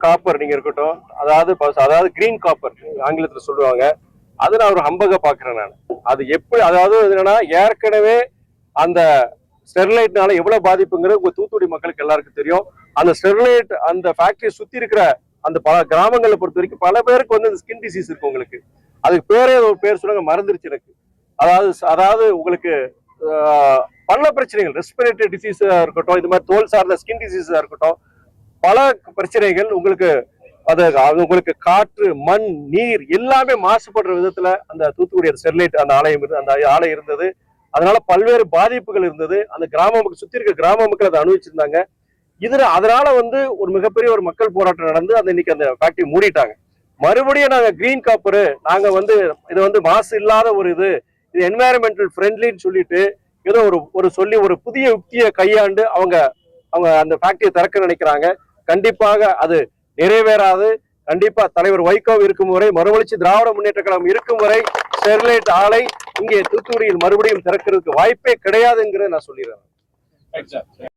Copper நீங்க இருக்கட்டும், அதாவது கிரீன் காப்பர் ஆங்கிலத்துல சொல்லுவாங்க. அது நான் ஒரு ஹம்பக பாக்குறேன் நான். அது எப்படி, அதாவது என்னன்னா, ஏற்கனவே அந்த ஸ்டெர்லைட்னால எவ்வளவு பாதிப்புங்கிறது உங்க தூத்துக்குடி மக்களுக்கு எல்லாருக்கும் தெரியும். அந்த ஸ்டெர்லைட் அந்த ஃபேக்டரியை சுத்தி இருக்கிற அந்த பல கிராமங்களை பொறுத்த வரைக்கும் பல பேருக்கு வந்து இந்த ஸ்கின் டிசீஸ் இருக்கு. உங்களுக்கு அதுக்கு பேரே ஒரு பேர் சொல்லுங்க, மறந்துருச்சு எனக்கு. அதாவது உங்களுக்கு பல பிரச்சனைகள், ரெஸ்பிரேட்டரி டிசீஸா இருக்கட்டும், இது மாதிரி தோல் சார்ந்த ஸ்கின் டிசீஸா இருக்கட்டும், பல பிரச்சனைகள் உங்களுக்கு. அது உங்களுக்கு காற்று, மண், நீர் எல்லாமே மாசுபடுற விதத்துல அந்த தூத்துக்குடி ஸ்டெர்லைட் அந்த ஆலை இருந்தது. அதனால பல்வேறு பாதிப்புகள் இருந்தது. அந்த சுத்தி இருக்க கிராம மக்கள் அதை அனுபவிச்சிருந்தாங்க. அதனால வந்து ஒரு மிகப்பெரிய ஒரு மக்கள் போராட்டம் நடந்து இன்னைக்கு அந்த ஃபேக்டரி மூடிட்டாங்க. மறுபடியும் நாங்க கிரீன் காப்பர், நாங்க வந்து இது வந்து மாசு இல்லாத இது என்வாயரன்மெண்டல் ஃப்ரெண்ட்லின்னு சொல்லிட்டு ஏதோ ஒரு புதிய யுக்தியை கையாண்டு அவங்க அந்த ஃபேக்டரியை திறக்க நினைக்கிறாங்க. கண்டிப்பாக அது நிறைவேறாது. கண்டிப்பா தலைவர் வைகோ இருக்கும் வரை, மறுமலர்ச்சி திராவிட முன்னேற்ற கழகம் இருக்கும் வரை ஸ்டெர்லைட் ஆலை இங்கே தூத்துக்குடியில் மறுபடியும் திறக்கிறதுக்கு வாய்ப்பே கிடையாதுங்கிறத நான் சொல்லிடுறேன்.